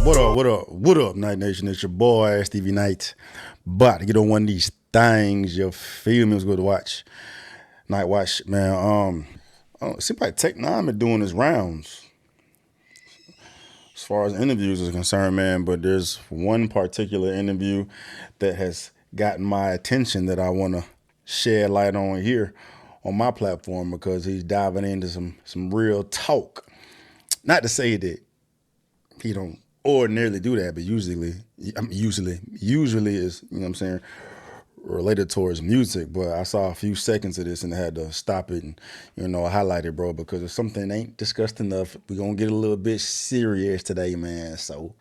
What up, Sknightnation? It's your boy, Stevie Knight. About to get on one of these things, you feel me? It was good to watch. Night watch, man. It seems like N9ne been doing his rounds as far as interviews is concerned, man. But there's one particular interview that has gotten my attention that I want to shed light on here on my platform because he's diving into some real talk. Not to say that he don't ordinarily do that, but usually is, you know what I'm saying, related towards music. But I saw a few seconds of this and I had to stop it and, highlight it, bro, because if something ain't discussed enough, we're going to get a little bit serious today, man. So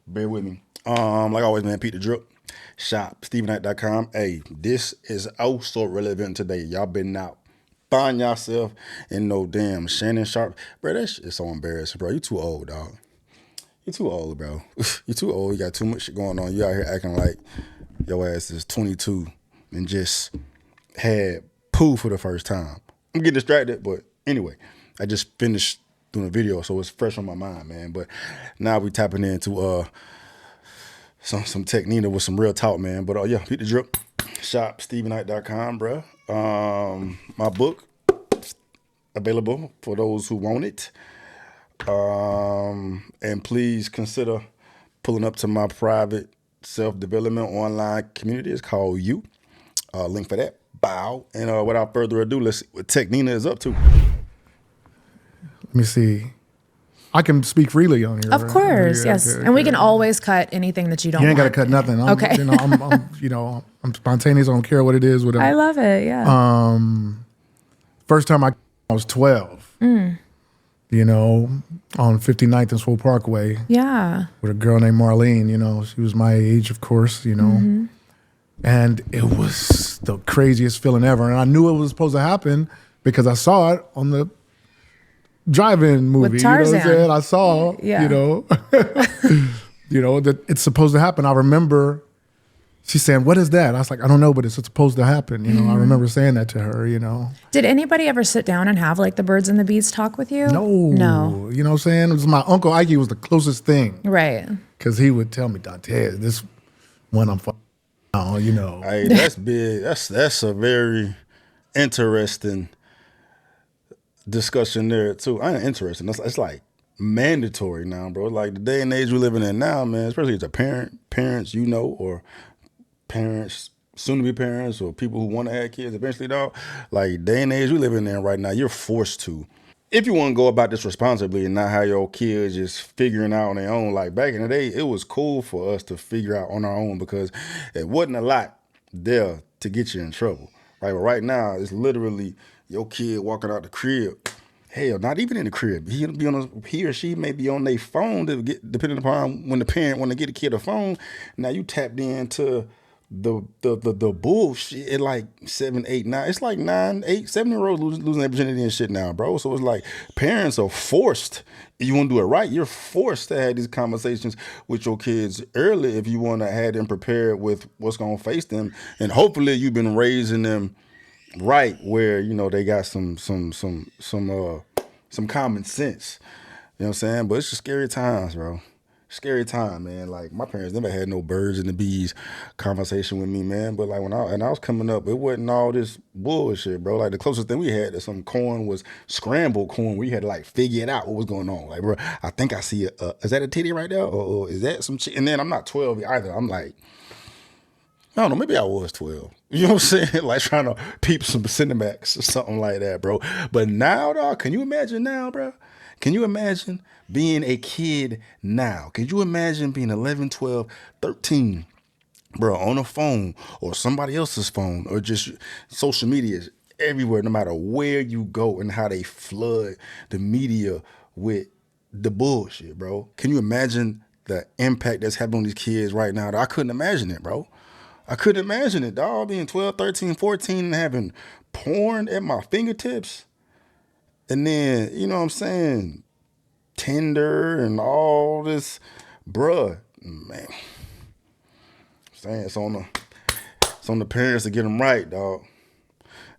bear with me. Like always, man, Pete the Drip. Shop, StevieKnight.com. Hey, this is also relevant today. Y'all been out. Find yourself in no damn Shannon Sharp. Bro, that shit is so embarrassing, bro. You too old, dog. You too old, bro. You too old. You got too much shit going on. You out here acting like your ass is 22 and just had poo for the first time. I'm getting distracted, but anyway, I just finished doing a video, so it's fresh on my mind, man. But now we tapping into some N9ne with some real talk, man. But yeah, Pete the Drip. Shop, StevieKnight.com, bro. My book available for those who want it. And please consider pulling up to my private self-development online community. It's called You. Link for that. Bow. And without further ado, let's see what N9ne is up to. Let me see. I can speak freely on here. Of course, yeah, yes. And we can always cut anything that you don't You ain't got to want. cut nothing. Okay. I'm spontaneous. I don't care what it is. Whatever. I love it, yeah. First time I was 12. On 59th and Swole Parkway. Yeah. With a girl named Marlene. She was my age, of course. And it was the craziest feeling ever. And I knew it was supposed to happen because I saw it on the drive-in movie. With Tarzan. You know what I'm saying? I saw, Yeah. that it's supposed to happen. I remember she saying, "What is that?" I was like, "I don't know, but it's supposed to happen." I remember saying that to her, Did anybody ever sit down and have like the birds and the bees talk with you? No. You know what I'm saying? It was my Uncle Ike was the closest thing. Right. Because he would tell me, Dante, this one I'm Hey, that's big. That's a very interesting discussion there too. I ain't interesting. It's like mandatory now, bro. Like the day and age we're living in now, man, especially as a parents, or parents, soon to be parents, or people who want to have kids eventually, dog. Like day and age we living in right now, you're forced to. If you want to go about this responsibly and not have your kids just figuring out on their own, like back in the day, it was cool for us to figure out on our own because it wasn't a lot there to get you in trouble, right? But right now, it's literally your kid walking out the crib. Hell, not even in the crib. He or she may be on their phone, depending upon when the parent want to get a kid a phone. Now you tapped into the bullshit at like 7, 8, 9. It's like 9, 8, 7-year-olds losing their virginity and shit now, bro. So it's like parents are forced. If you want to do it right, you're forced to have these conversations with your kids early if you want to have them prepared with what's going to face them. And hopefully you've been raising them right where they got some common sense. You know what I'm saying? But it's just scary times, bro. Scary time, man. Like my parents never had no birds and the bees conversation with me, man. But like when I was coming up, it wasn't all this bullshit, bro. Like the closest thing we had to some corn was scrambled corn. We had to like figure it out what was going on. Like, bro, I think I see is that a titty right there, or is that some shit? And then I'm not 12 either. I'm like, I don't know, maybe I was 12. You know what I'm saying? Like trying to peep some Cinemax or something like that, bro. But now, dog, can you imagine now, bro? Can you imagine being a kid now? Can you imagine being 11, 12, 13, bro, on a phone or somebody else's phone or just social media everywhere, no matter where you go and how they flood the media with the bullshit, bro? Can you imagine the impact that's having on these kids right now? I couldn't imagine it, bro. I couldn't imagine it, dog, being 12, 13, 14 and having porn at my fingertips. And then, you know what I'm saying, Tinder and all this, bruh, man. I'm saying it's on the parents to get them right, dog.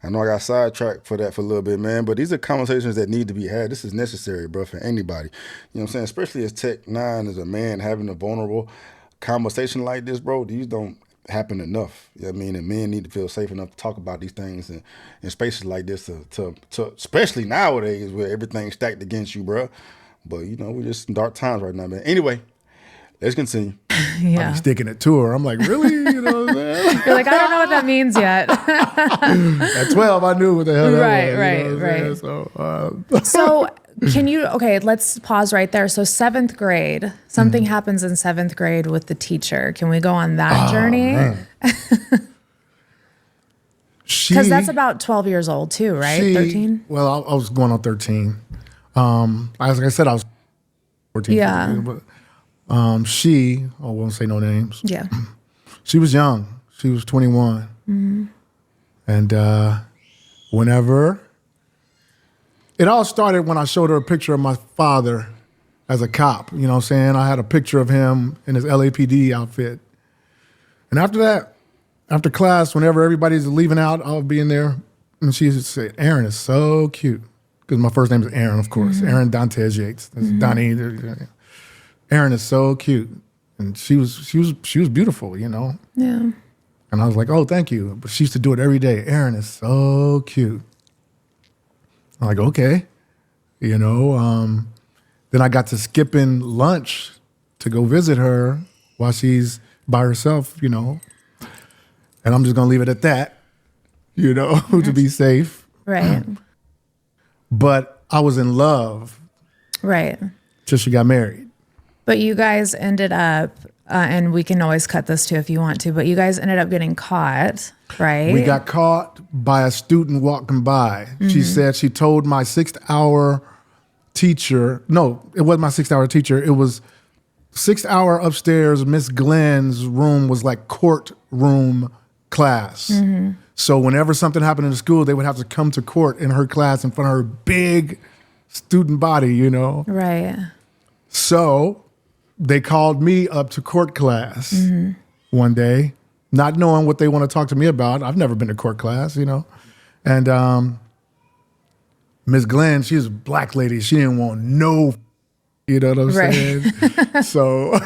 I know I got sidetracked for that for a little bit, man, but these are conversations that need to be had. This is necessary, bro, for anybody. You know what I'm saying? Especially as Tech Nine, as a man, having a vulnerable conversation like this, bro, these don't happen enough. You know what I mean? And men need to feel safe enough to talk about these things in spaces like this to especially nowadays where everything's stacked against you, bro. But, you know, we're just in dark times right now, man. Anyway, let's continue. I be sticking it to her. I'm like, really? You know what I'm saying? You're like, I don't know what that means yet. At 12, I knew what the hell that was. Right. You know what I'm saying? So let's pause right there. So 7th grade, something happens in 7th grade with the teacher. Can we go on that journey? Because that's about 12 years old too, right? 13? Well, I was going on 13. Like I said, I was 14. Yeah. 15, but I won't say no names. Yeah. She was young. She was 21. And whenever, it all started when I showed her a picture of my father as a cop. You know what I'm saying? I had a picture of him in his LAPD outfit. And after that, after class, whenever everybody's leaving out, I'll be in there. And she would say, Aaron is so cute. Because my first name is Aaron, of course. Aaron Dantes Yates. That's Donnie. Aaron is so cute. And she was beautiful, you know? Yeah. And I was like, oh, thank you. But she used to do it every day. Aaron is so cute. I'm like, okay. You know, then I got to skipping lunch to go visit her while she's by herself, you know. And I'm just going to leave it at that, you know, to be safe. Right. But I was in love. Right. Till she got married. But you guys ended up, and we can always cut this too if you want to, but you guys ended up getting caught, right? We got caught by a student walking by. She said she told my 6th hour teacher, no, it wasn't my 6th hour teacher. It was 6th hour upstairs. Miss Glenn's room was like courtroom class. So whenever something happened in the school, they would have to come to court in her class in front of her big student body, you know? Right. So they called me up to court class one day, not knowing what they want to talk to me about. I've never been to court class, you know? And Miss Glenn, she's a black lady. She didn't want no, you know what I'm saying? So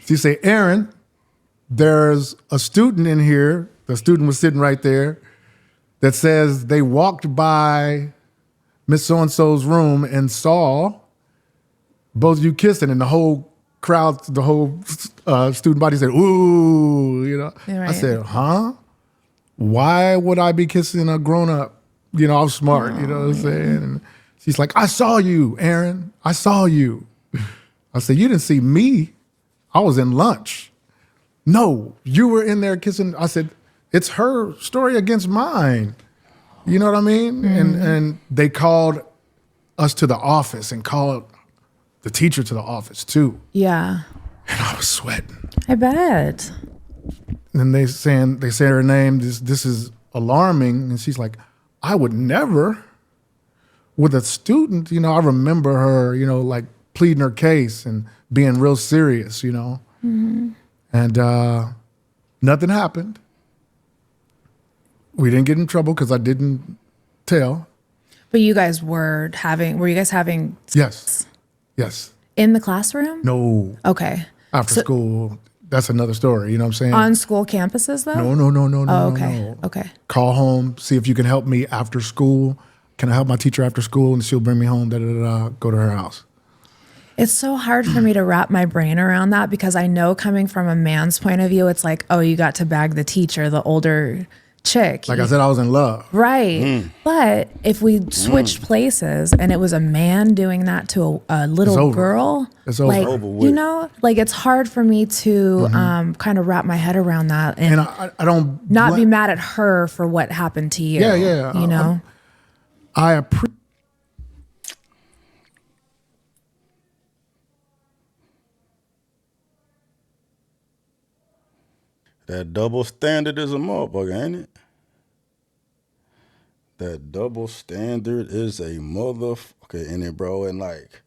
she said, Aaron, there's a student in here. The student was sitting right there that says they walked by Miss So-and-so's room and saw both of you kissing, and the whole crowd, the whole student body said, ooh, you know. Right. I said, huh? Why would I be kissing a grown-up? You know, I'm smart, you know what I'm saying? And she's like, I saw you, Aaron. I saw you. I said, you didn't see me. I was in lunch. No, you were in there kissing. I said, it's her story against mine. You know what I mean? And they called us to the office and called the teacher to the office too. Yeah. And I was sweating. I bet. And they say her name, this is alarming. And she's like, I would never, with a student, you know, I remember her, you know, like pleading her case and being real serious, you know. And nothing happened. We didn't get in trouble because I didn't tell. But you guys were you guys having Yes. Yes. in the classroom? No. Okay. After school, that's another story. You know what I'm saying? On school campuses though? No. Oh, okay. No. Okay. Call home, see if you can help me after school. Can I help my teacher after school? And she'll bring me home, go to her house. It's so hard for me to wrap my brain around that because I know coming from a man's point of view, it's like, oh, you got to bag the teacher, the older chick. Like I said, I was in love. Right. But if we switched places and it was a man doing that to a little girl, it's over. like, you know, like it's hard for me to kind of wrap my head around that and I don't not be mad at her for what happened to you. Yeah. You know? I appreciate. That double standard is a motherfucker, ain't it? That double standard is a motherfucker in it, bro. And like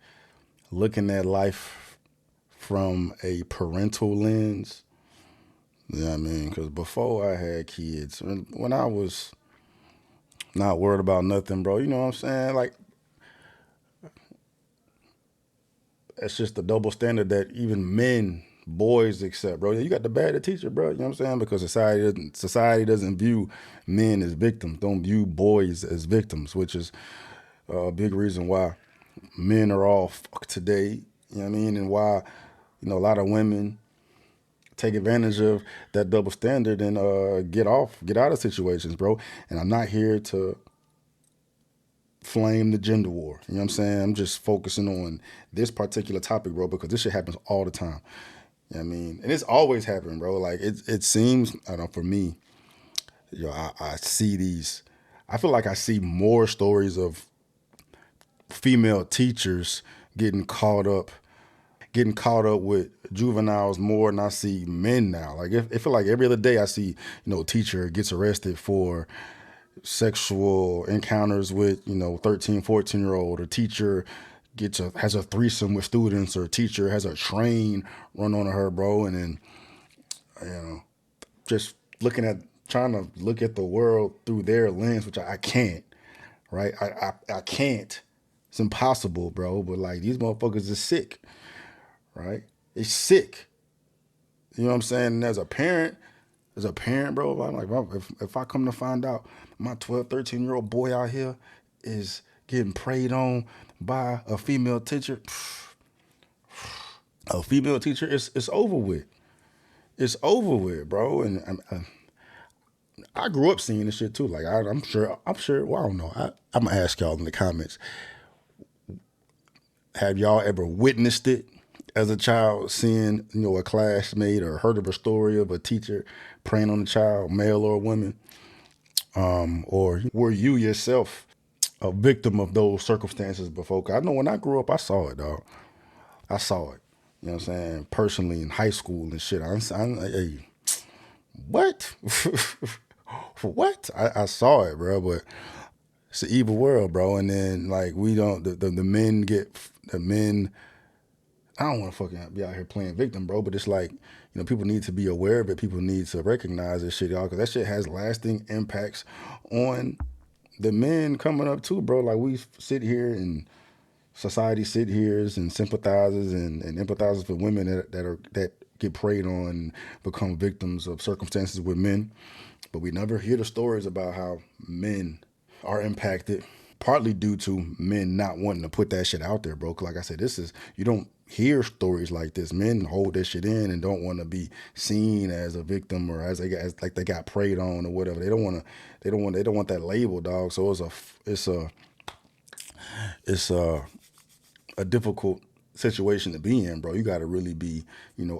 looking at life from a parental lens, you know what I mean? Because before I had kids, when I was not worried about nothing, bro. You know what I'm saying? Like, it's just the double standard that even men, boys accept, bro. You got to bad the teacher, bro. You know what I'm saying? Because society doesn't view men as victims, don't view boys as victims, which is a big reason why men are all fucked today. You know what I mean? And why, a lot of women take advantage of that double standard and get out of situations, bro. And I'm not here to flame the gender war. You know what I'm saying? I'm just focusing on this particular topic, bro, because this shit happens all the time. You know what I mean? And it's always happened, bro. Like it seems, I don't know, for me, I see these, I feel like I see more stories of female teachers getting caught up with juveniles more than I see men now. Like it feel like every other day I see, a teacher gets arrested for sexual encounters with 13, 14-year-old, or teacher has a threesome with students, or teacher has a train run on her, bro. And then just trying to look at the world through their lens, which I can't, right? I can't. It's impossible, bro. But like, these motherfuckers are sick, right? It's sick. You know what I'm saying? And as a parent, bro, I'm like, if I come to find out my 12, 13-year-old boy out here is getting preyed on by a female teacher, it's over with. It's over with, bro. And I grew up seeing this shit too. Like I'm sure. Well, I don't know. I'm gonna ask y'all in the comments. Have y'all ever witnessed it as a child, seeing a classmate, or heard of a story of a teacher preying on a child, male or woman? Or were you yourself a victim of those circumstances before? 'Cause I know when I grew up, I saw it, dog. I saw it. You know what I'm saying? Personally in high school and shit. Hey, what? What? I saw it, bro. But it's an evil world, bro. And then like we don't the men get the men. I don't want to fucking be out here playing victim, bro. But it's like people need to be aware of it. People need to recognize this shit, y'all, because that shit has lasting impacts on the men coming up too, bro. Like we sit here and society sit here and sympathizes and empathizes for women that get preyed on and become victims of circumstances with men. But we never hear the stories about how men are impacted, partly due to men not wanting to put that shit out there, bro. 'Cause like I said, you don't hear stories like this. Men hold that shit in and don't want to be seen as a victim, or as like they got preyed on or whatever. They don't want that label, dog. So it's a difficult situation to be in, bro. You got to really be,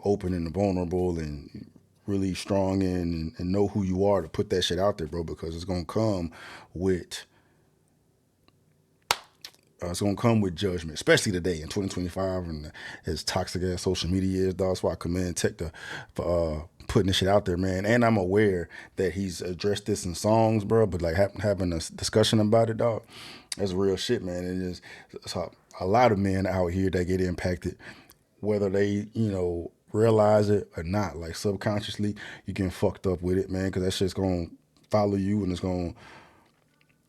open and vulnerable and really strong and know who you are to put that shit out there, bro, because it's gonna come with judgment, especially today in 2025 and as toxic as social media is, dog. That's why I commend Tech for putting this shit out there, man. And I'm aware that he's addressed this in songs, bro, but like having a discussion about it, dog, that's real shit, man. And it's a lot of men out here that get impacted, whether they, realize it or not. Like subconsciously, you get fucked up with it, man, because that shit's gonna follow you and it's gonna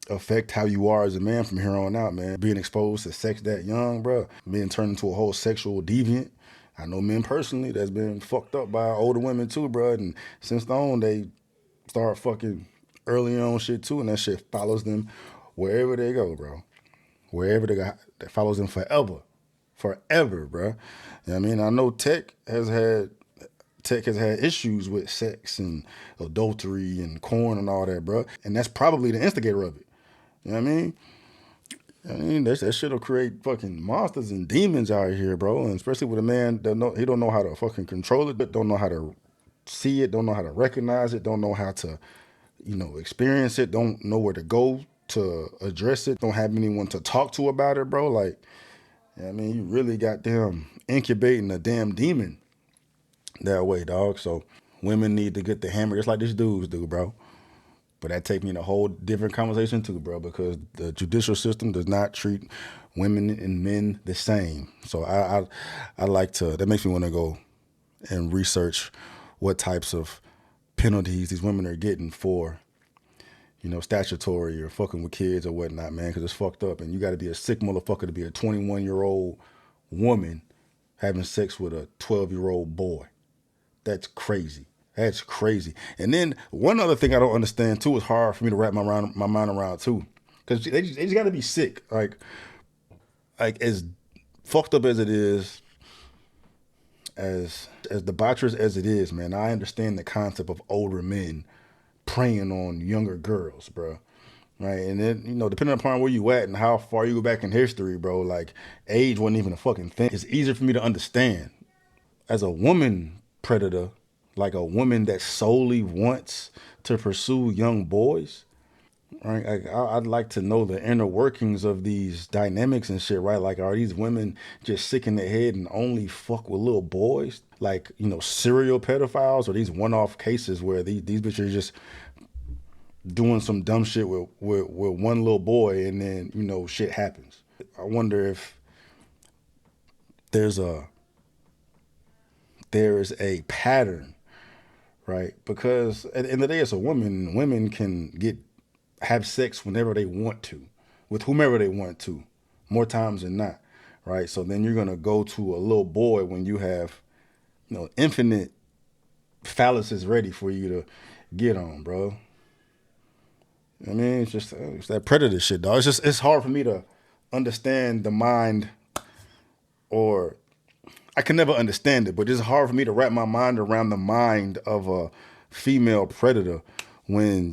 affect how you are as a man from here on out, man. Being exposed to sex that young, bro, being turned into a whole sexual deviant. I know men personally that's been fucked up by older women too, bro. And since on, they start fucking early on shit too, and that shit follows them wherever they go, bro. Wherever they go, that follows them forever, bro. You know what I mean? I know Tech has had issues with sex and adultery and corn and all that, bro. And that's probably the instigator of it. You know what I mean? That shit'll create fucking monsters and demons out here, bro. And especially with a man that he don't know how to fucking control it, don't know how to see it, don't know how to recognize it, don't know how to, experience it, don't know where to go to address it, don't have anyone to talk to about it, bro. Like, you really got them incubating a damn demon that way, dog. So women need to get the hammer just like these dudes do, bro. But that takes me in a whole different conversation too, bro, because the judicial system does not treat women and men the same. So I like to, that makes me want to go and research what types of penalties these women are getting for, statutory or fucking with kids or whatnot, man, because it's fucked up. And you got to be a sick motherfucker to be a 21-year-old woman having sex with a 12-year-old boy. That's crazy. That's crazy. And then one other thing I don't understand too is hard for me to wrap my mind around too, because they just got to be sick. Like as fucked up as it is, as debaucherous as it is, man, I understand the concept of older men preying on younger girls, bro. Right. And then, depending upon where you at and how far you go back in history, bro, like age wasn't even a fucking thing. It's easier for me to understand as a woman predator, like a woman that solely wants to pursue young boys. Right, I'd like to know the inner workings of these dynamics and shit, right? Like, are these women just sick in the head and only fuck with little boys? Like, serial pedophiles, or these one-off cases where these bitches are just doing some dumb shit with one little boy and then, shit happens. I wonder if there is a pattern, right? Because at the end of the day, it's a woman. Women can have sex whenever they want to, with whomever they want to, more times than not, right? So then you're gonna go to a little boy when you have, infinite phalluses ready for you to get on, bro. I mean, it's that predator shit, dog. It's hard for me to understand the mind, or I can never understand it, but it's hard for me to wrap my mind around the mind of a female predator when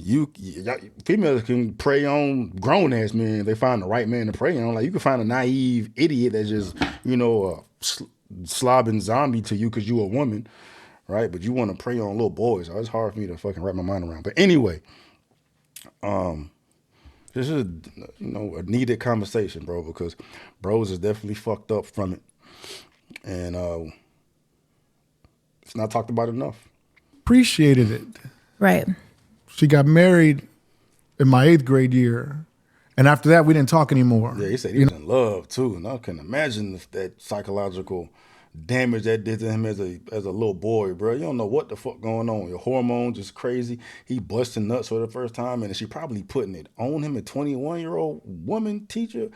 females can prey on grown ass men. They find the right man to prey on. Like, you can find a naive idiot that's just, a slobbing zombie to you because you a woman, right? But you want to prey on little boys. So it's hard for me to fucking wrap my mind around. But anyway, this is, a needed conversation, bro, because bros is definitely fucked up from it. And it's not talked about enough. Appreciated it. Right. She got married in my 8th grade year. And after that, we didn't talk anymore. Yeah, he said he was in love too. And I can imagine if that psychological damage that did to him as a little boy, bro. You don't know what the fuck going on. Your hormones is crazy. He busting nuts for the first time, and she probably putting it on him, a 21-year-old woman teacher.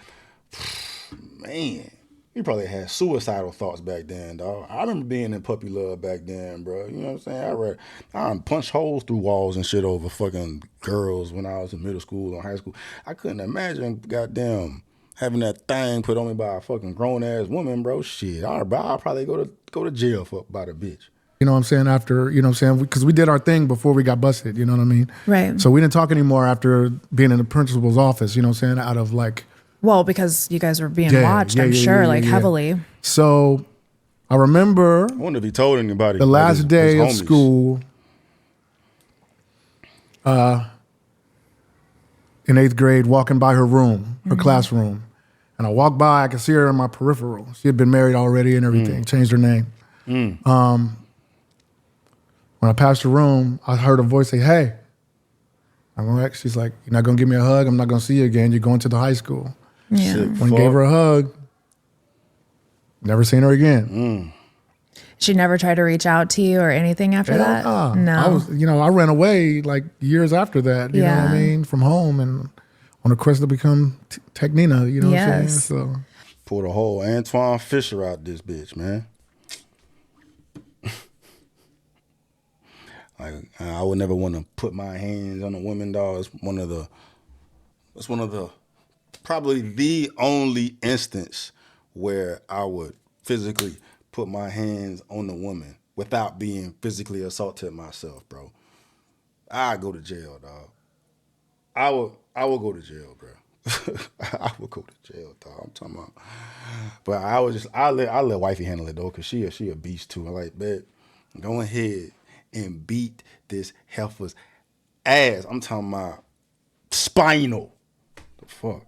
Man. He probably had suicidal thoughts back then, dog. I remember being in puppy love back then, bro. You know what I'm saying? I punched holes through walls and shit over fucking girls when I was in middle school or high school. I couldn't imagine, goddamn, having that thing put on me by a fucking grown ass woman, bro. Shit, I'll probably go to jail for about a bitch. You know what I'm saying? After, because we did our thing before we got busted, you know what I mean? Right. So we didn't talk anymore after being in the principal's office, you know what I'm saying? Out of like, well, because you guys were being watched, I'm sure, heavily. So I remember I wonder if he told anybody. The last day of school in 8th grade, walking by her room, her classroom. And I walked by, I could see her in my peripheral. She had been married already and everything, changed her name. When I passed the room, I heard a voice say, "Hey." She's like, "You're not going to give me a hug? I'm not going to see you again. You're going to the high school." Yeah. When I gave her a hug, never seen her again. She never tried to reach out to you or anything after that? No. I ran away like years after that, you know what I mean, from home and on a quest to become N9ne, you know what I'm saying? So pulled a whole Antoine Fisher out this bitch, man. Like, I would never want to put my hands on a woman, dog. It's one of the probably the only instance where I would physically put my hands on a woman without being physically assaulted myself, bro. I'd go to jail, dog. I would go to jail, bro. I would go to jail, dog. I'm talking about. But I let wifey handle it though, cause she a beast too. I like, bet, go ahead and beat this heifer's ass. I'm talking about spinal. The fuck.